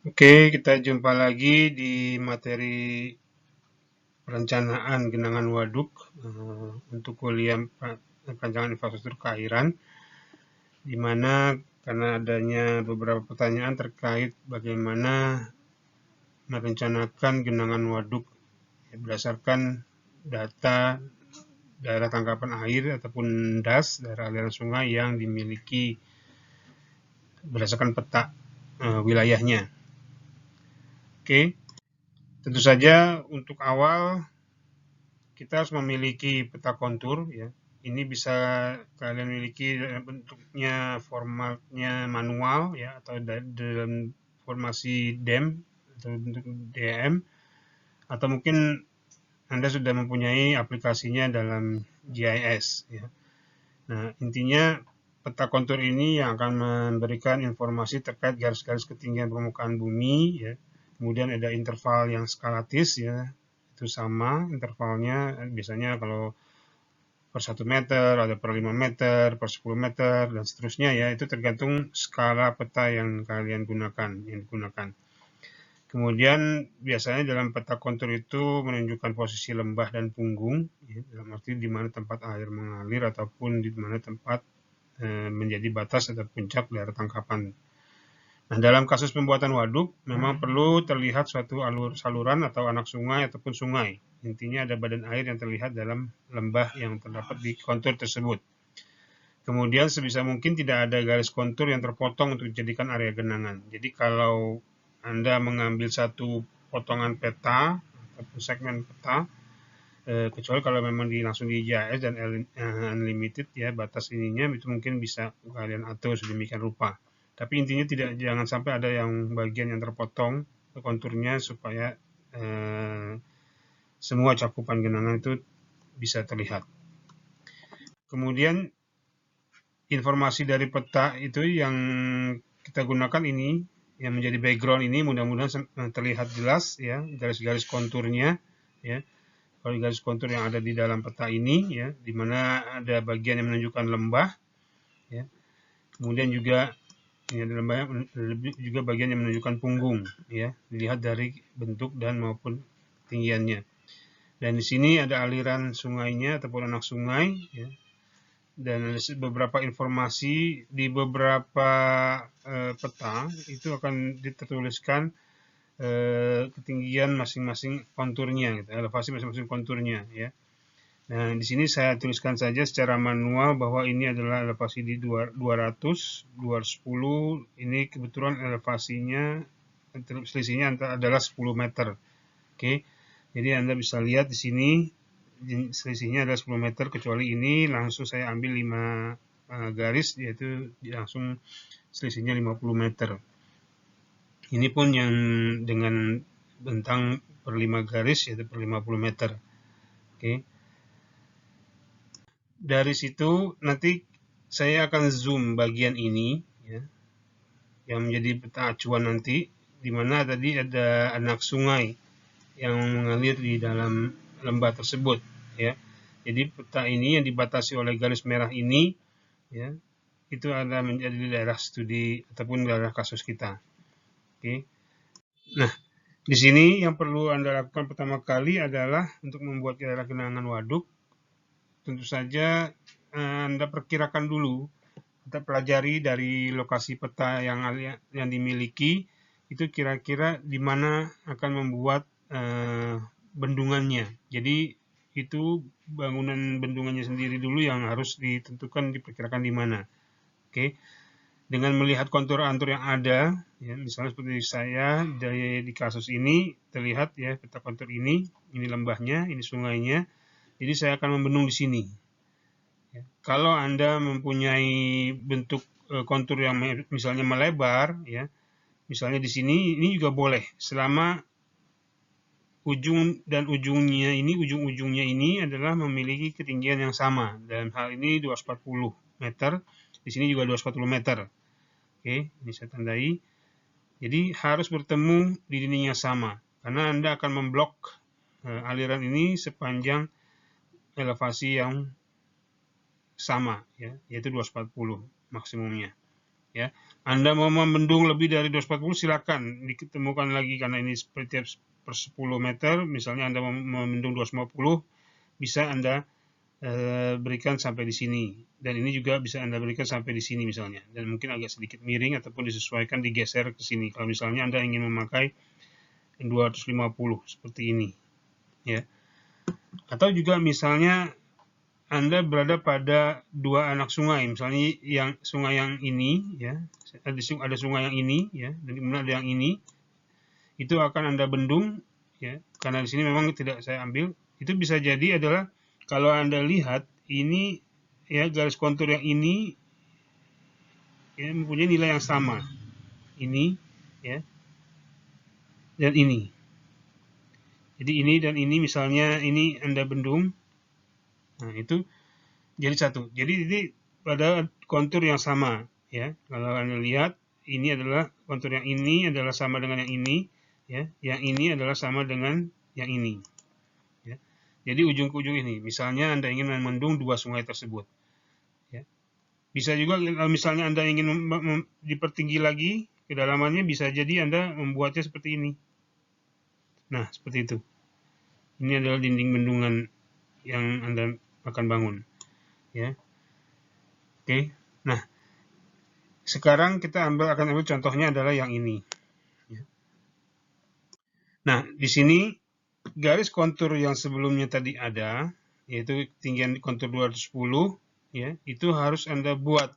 Oke, kita jumpa lagi di materi perencanaan genangan waduk untuk kuliah perancangan infrastruktur keairan, di mana karena adanya beberapa pertanyaan terkait bagaimana merencanakan genangan waduk berdasarkan data daerah tangkapan air ataupun DAS, daerah aliran sungai yang dimiliki berdasarkan peta wilayahnya. Oke, tentu saja untuk awal kita harus memiliki peta kontur ya. Ini bisa kalian miliki bentuknya formatnya manual ya atau dalam formasi DEM atau bentuk DEM atau mungkin Anda sudah mempunyai aplikasinya dalam GIS ya. Nah, intinya peta kontur ini yang akan memberikan informasi terkait garis-garis ketinggian permukaan bumi ya. Kemudian ada interval yang skalatis ya, itu sama intervalnya biasanya kalau per 1 meter, ada per 5 meter, per 10 meter, dan seterusnya ya, itu tergantung skala peta yang kalian gunakan. Kemudian biasanya dalam peta kontur itu menunjukkan posisi lembah dan punggung, ya, dalam arti di mana tempat air mengalir ataupun di mana tempat menjadi batas atau puncak daerah tangkapan. Nah, dalam kasus pembuatan waduk, memang perlu terlihat suatu saluran atau anak sungai ataupun sungai. Intinya ada badan air yang terlihat dalam lembah yang terdapat di kontur tersebut. Kemudian sebisa mungkin tidak ada garis kontur yang terpotong untuk dijadikan area genangan. Jadi kalau Anda mengambil satu potongan peta atau segmen peta, kecuali kalau memang langsung di GIS dan unlimited ya batas ininya itu mungkin bisa kalian atur sedemikian rupa. Tapi intinya jangan sampai ada yang bagian yang terpotong konturnya supaya semua cakupan genangan itu bisa terlihat. Kemudian informasi dari peta itu yang kita gunakan ini yang menjadi background ini mudah-mudahan terlihat jelas ya garis-garis konturnya ya. Kalau garis kontur yang ada di dalam peta ini ya, di mana ada bagian yang menunjukkan lembah ya. Kemudian juga ini ada lembah juga bagian yang menunjukkan punggung ya, dilihat dari bentuk dan maupun ketinggiannya. Dan di sini ada aliran sungainya ataupun anak sungai ya. Dan ada beberapa informasi di beberapa peta itu akan dituliskan ketinggian masing-masing konturnya, gitu, elevasi masing-masing konturnya ya. Nah, di sini saya tuliskan saja secara manual bahwa ini adalah elevasi di 200, 210, ini kebetulan elevasinya selisihnya adalah 10 meter. Oke. Jadi Anda bisa lihat di sini selisihnya adalah 10 meter kecuali ini langsung saya ambil 5 garis yaitu langsung selisihnya 50 meter. Ini pun yang dengan bentang per 5 garis yaitu per 50 meter. Oke. Dari situ nanti saya akan zoom bagian ini ya, yang menjadi peta acuan nanti di mana tadi ada anak sungai yang mengalir di dalam lembah tersebut ya. Jadi peta ini yang dibatasi oleh garis merah ini ya, itu ada menjadi daerah studi ataupun daerah kasus kita. Oke. Nah, di sini yang perlu Anda lakukan pertama kali adalah untuk membuat daerah genangan waduk, tentu saja Anda perkirakan dulu, kita pelajari dari lokasi peta yang dimiliki, itu kira-kira di mana akan membuat bendungannya. Jadi itu bangunan bendungannya sendiri dulu yang harus ditentukan diperkirakan di mana. Oke. Dengan melihat kontur-kontur yang ada, ya, misalnya seperti saya di kasus ini terlihat ya peta kontur ini lembahnya, ini sungainya. Jadi saya akan membendung di sini. Ya. Kalau Anda mempunyai bentuk kontur yang misalnya melebar, ya, misalnya di sini ini juga boleh selama ujung dan ujung-ujungnya ini adalah memiliki ketinggian yang sama. Dalam hal ini 240 meter, di sini juga 240 meter. Oke, ini saya tandai. Jadi harus bertemu di dinding yang sama, karena Anda akan memblok aliran ini sepanjang elevasi yang sama, ya, yaitu 240 maksimumnya. ya. Anda mau membendung lebih dari 240 silakan ditemukan lagi, karena ini seperti per 10 meter, misalnya Anda mau membendung 250, bisa Anda berikan sampai di sini, dan ini juga bisa Anda berikan sampai di sini misalnya, dan mungkin agak sedikit miring ataupun disesuaikan, digeser ke sini kalau misalnya Anda ingin memakai 250 seperti ini, ya. Atau juga misalnya Anda berada pada dua anak sungai, misalnya yang sungai yang ini, ya, ada sungai yang ini, ya, dan kemudian ada yang ini, itu akan Anda bendung, ya, karena di sini memang tidak saya ambil. Itu bisa jadi adalah kalau Anda lihat ini, ya, garis kontur yang ini, ya, mempunyai nilai yang sama, ini, ya, dan ini. Jadi ini dan ini misalnya ini Anda bendung, nah itu jadi satu. Jadi ini pada kontur yang sama, ya. Kalau Anda lihat ini adalah kontur yang ini adalah sama dengan yang ini, ya. Yang ini adalah sama dengan yang ini. Jadi ujung ke ujung ini, misalnya Anda ingin membendung dua sungai tersebut. Ya. Bisa juga kalau misalnya Anda ingin dipertinggi lagi kedalamannya, bisa jadi Anda membuatnya seperti ini. Nah, seperti itu. Ini adalah dinding bendungan yang Anda akan bangun. Ya. Oke. Nah, sekarang kita akan ambil contohnya adalah yang ini. Ya. Nah, di sini garis kontur yang sebelumnya tadi ada, yaitu ketinggian kontur 210, ya, itu harus Anda buat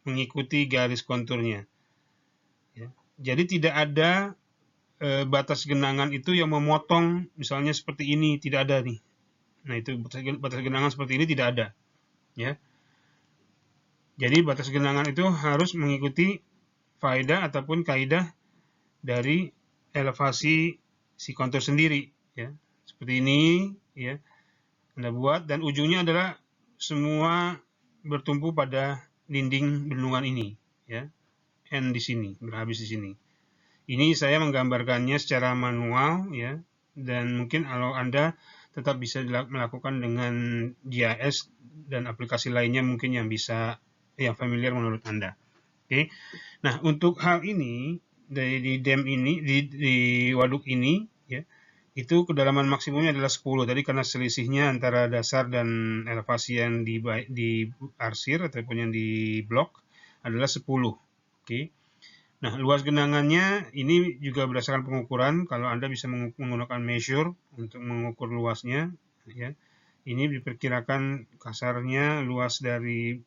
mengikuti garis konturnya. Ya. Jadi tidak ada batas genangan itu yang memotong, misalnya seperti ini, tidak ada nih. Nah, itu batas genangan seperti ini tidak ada. Ya. Jadi batas genangan itu harus mengikuti faedah ataupun kaidah dari elevasi si kontur sendiri, ya. Seperti ini, ya. Anda buat, dan ujungnya adalah semua bertumpu pada dinding bendungan ini, ya. N di sini, berhabis di sini. Ini saya menggambarkannya secara manual, ya, dan mungkin kalau Anda tetap bisa melakukan dengan GIS dan aplikasi lainnya mungkin yang familiar menurut Anda. Oke. Nah, untuk hal ini di dam ini, di waduk ini, ya, itu kedalaman maksimumnya adalah 10. Tadi karena selisihnya antara dasar dan elevasi yang diarsir ataupun yang di blok adalah 10. Oke. Nah, luas genangannya ini juga berdasarkan pengukuran. Kalau Anda bisa menggunakan measure untuk mengukur luasnya, ya. Ini diperkirakan kasarnya luas dari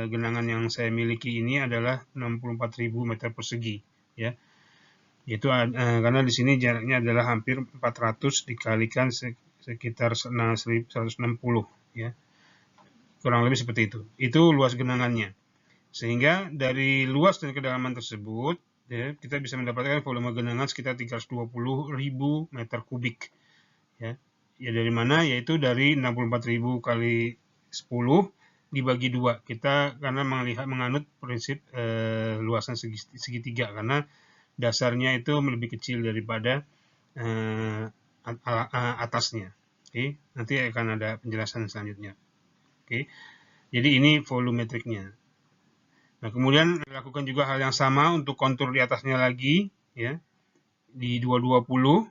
genangan yang saya miliki ini adalah 64.000 meter persegi, ya. Itu karena di sini jaraknya adalah hampir 400 dikalikan sekitar 160, ya. Kurang lebih seperti itu. Itu luas genangannya. Sehingga dari luas dan kedalaman tersebut, ya, kita bisa mendapatkan volume genangan sekitar 320.000 meter kubik. Ya. Ya, dari mana? Yaitu dari 64.000 kali 10 dibagi 2. Kita karena menganut prinsip luasan segitiga, karena dasarnya itu lebih kecil daripada atasnya. Oke, nanti akan ada penjelasan selanjutnya. Oke, jadi ini volumetriknya. Nah, kemudian lakukan juga hal yang sama untuk kontur di atasnya lagi, ya, di 220,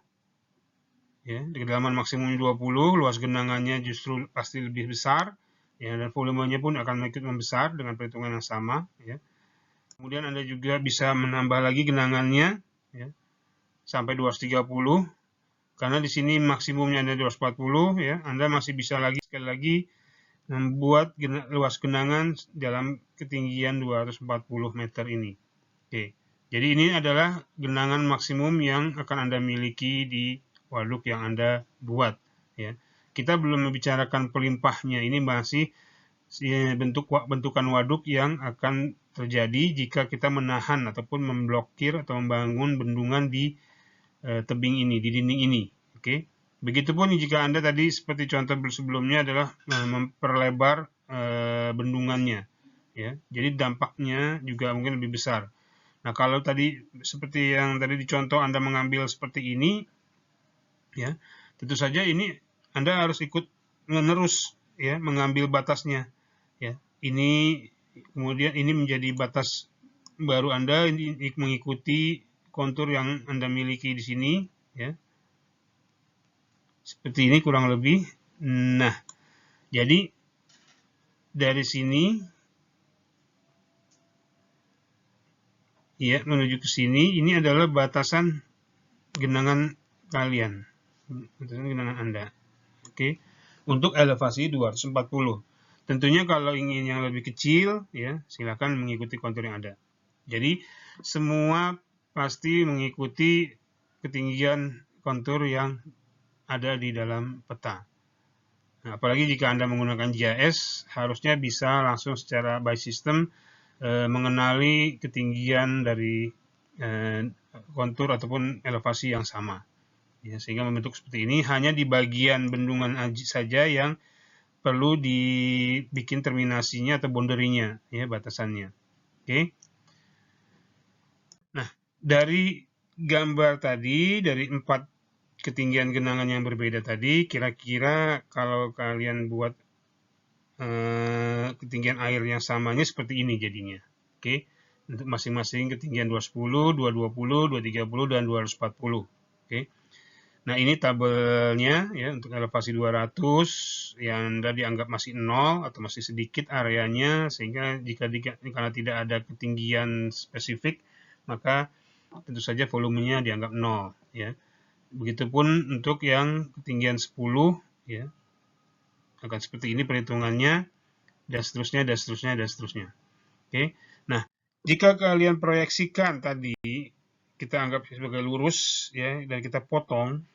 ya, di kedalaman maksimum 20, luas genangannya justru pasti lebih besar, ya, dan volumenya pun akan ikut membesar dengan perhitungan yang sama, ya. Kemudian Anda juga bisa menambah lagi genangannya, ya, sampai 230, karena di sini maksimumnya ada 240, ya. Anda masih bisa lagi sekali lagi membuat luas genangan dalam ketinggian 240 meter ini. Oke. Jadi ini adalah genangan maksimum yang akan Anda miliki di waduk yang Anda buat, ya. Kita belum membicarakan pelimpahnya. Ini masih bentukan waduk yang akan terjadi jika kita menahan ataupun memblokir atau membangun bendungan di tebing ini, di dinding ini. Oke. Begitupun jika Anda tadi seperti contoh sebelumnya adalah memperlebar bendungannya, ya. Jadi dampaknya juga mungkin lebih besar. Nah, kalau tadi seperti yang tadi dicontoh Anda mengambil seperti ini, ya, tentu saja ini Anda harus ikut menerus, ya, mengambil batasnya, ya. Ini kemudian ini menjadi batas baru Anda mengikuti kontur yang Anda miliki di sini, ya. Seperti ini kurang lebih. Nah, jadi dari sini ya menuju ke sini, ini adalah batasan genangan kalian, batasan genangan Anda. Oke. Untuk elevasi 240. Tentunya kalau ingin yang lebih kecil, ya silakan mengikuti kontur yang ada. Jadi semua pasti mengikuti ketinggian kontur yang ada di dalam peta. Nah, apalagi jika Anda menggunakan GIS, harusnya bisa langsung secara by system mengenali ketinggian dari kontur ataupun elevasi yang sama. Ya, sehingga membentuk seperti ini. Hanya di bagian bendungan saja yang perlu dibikin terminasinya atau boundary-nya, ya, batasannya. Oke. Nah, dari gambar tadi, dari 4 ketinggian genangan yang berbeda tadi, kira-kira kalau kalian buat ketinggian air yang samanya seperti ini jadinya. Oke. Untuk masing-masing ketinggian 210, 220, 230, dan 240. Oke. Nah, ini tabelnya ya untuk elevasi 200 yang Anda dianggap masih 0 atau masih sedikit areanya, sehingga karena tidak ada ketinggian spesifik, maka tentu saja volumenya dianggap 0 ya. Begitupun untuk yang ketinggian 10 ya. Akan seperti ini perhitungannya, dan seterusnya dan seterusnya dan seterusnya. Oke. Nah, jika kalian proyeksikan tadi kita anggap sebagai lurus ya, dan kita potong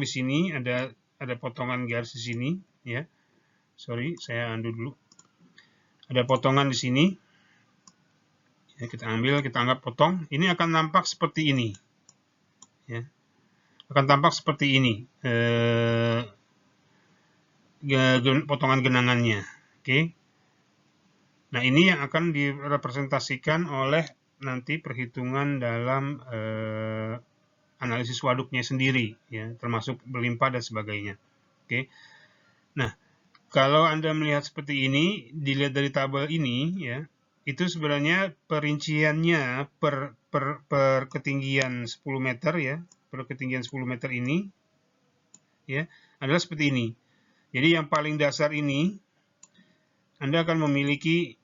di sini, ada potongan garis di sini ya. Sorry, saya undo dulu. Ada potongan di sini. Ya, kita ambil, kita anggap potong. Ini akan nampak seperti ini. Ya. Akan tampak seperti ini. Potongan genangannya. Oke. Nah, ini yang akan direpresentasikan oleh nanti perhitungan dalam analisis waduknya sendiri, ya, termasuk berlimpah dan sebagainya. Oke. Nah, kalau Anda melihat seperti ini, dilihat dari tabel ini, ya, itu sebenarnya perinciannya per ketinggian 10 meter, ya, per ketinggian 10 meter ini, ya, adalah seperti ini. Jadi yang paling dasar ini, Anda akan memiliki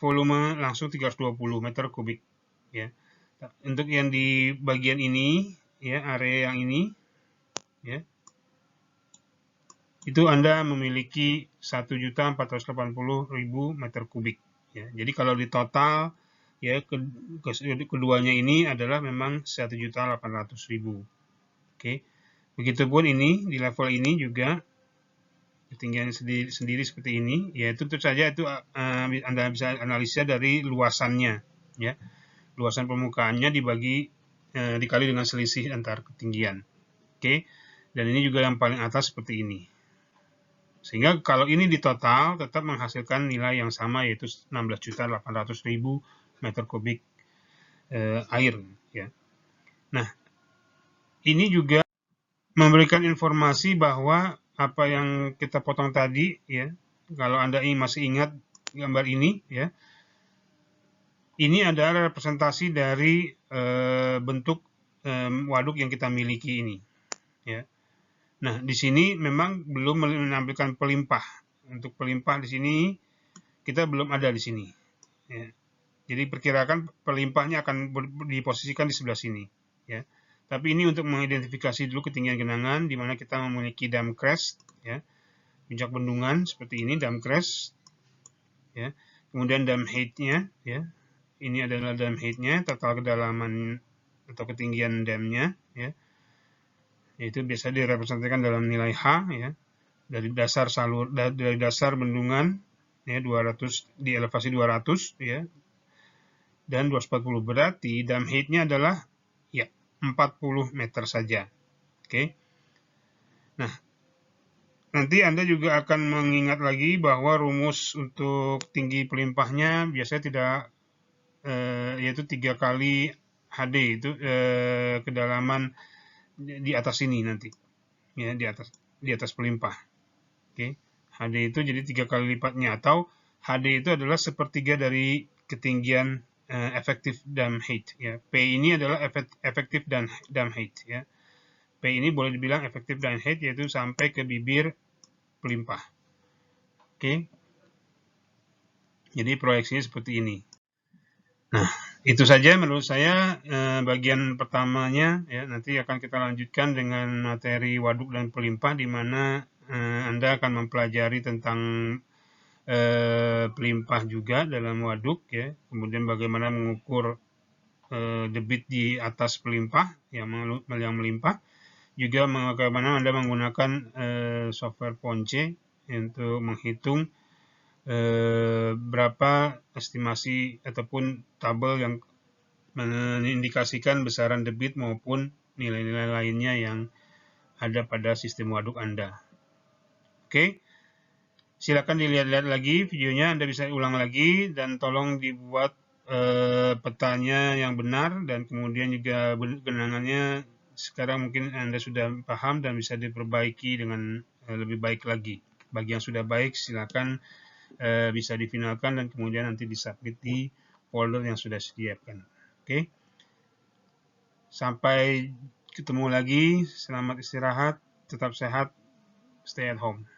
volume langsung 320 meter kubik, ya. Untuk yang di bagian ini, ya, area yang ini, ya, itu Anda memiliki 1.480.000 meter kubik. Ya. Jadi kalau di total, ya, keduanya ini adalah memang 1.800.000. Oke. Begitupun ini di level ini juga ketinggian sendiri seperti ini, ya, itu tentu saja itu Anda bisa analisa dari luasannya, ya. Luasan permukaannya dikali dengan selisih antar ketinggian. Oke. Dan ini juga yang paling atas seperti ini. Sehingga kalau ini di total tetap menghasilkan nilai yang sama, yaitu 16.800.000 meter kubik air. Ya. Nah, ini juga memberikan informasi bahwa apa yang kita potong tadi, ya, kalau Anda masih ingat gambar ini, ya, ini adalah representasi dari bentuk waduk yang kita miliki ini. Ya. Nah, di sini memang belum menampilkan pelimpah. Untuk pelimpah di sini kita belum ada di sini. Ya. Jadi perkirakan pelimpahnya akan diposisikan di sebelah sini. Ya. Tapi ini untuk mengidentifikasi dulu ketinggian genangan, di mana kita memiliki dam crest, ya, puncak bendungan seperti ini, dam crest, ya. Kemudian dam height-nya, ya. Ini adalah dam height-nya, total kedalaman atau ketinggian damnya, ya. Yaitu biasa direpresentasikan dalam nilai H, ya, dari dasar bendungan, ya, 200 di elevasi 200, ya, dan 240, berarti dam height-nya adalah, ya, 40 meter saja. Oke. Nah, nanti Anda juga akan mengingat lagi bahwa rumus untuk tinggi pelimpahnya biasanya tidak, yaitu 3 kali HD, itu kedalaman di atas ini nanti, ya, di atas pelimpah. Oke. HD itu jadi 3 kali lipatnya, atau HD itu adalah sepertiga dari ketinggian effective dam height ya. P ini adalah effective dam height ya. P ini boleh dibilang effective dam height yaitu sampai ke bibir pelimpah. Oke. Jadi proyeksinya seperti ini. Nah, itu saja menurut saya bagian pertamanya ya. Nanti akan kita lanjutkan dengan materi waduk dan pelimpah di mana Anda akan mempelajari tentang pelimpah juga dalam waduk ya. Kemudian bagaimana mengukur debit di atas pelimpah yang melimpah. Juga bagaimana Anda menggunakan software Ponce untuk menghitung berapa estimasi ataupun tabel yang mengindikasikan besaran debit maupun nilai-nilai lainnya yang ada pada sistem waduk Anda. Oke, silakan dilihat-lihat lagi videonya, Anda bisa ulang lagi dan tolong dibuat petanya yang benar dan kemudian juga genangannya sekarang mungkin Anda sudah paham dan bisa diperbaiki dengan lebih baik lagi. Bagi yang sudah baik silakan bisa difinalkan dan kemudian nanti disubmit di folder yang sudah disediakan. Oke. Sampai ketemu lagi. Selamat istirahat, tetap sehat, stay at home.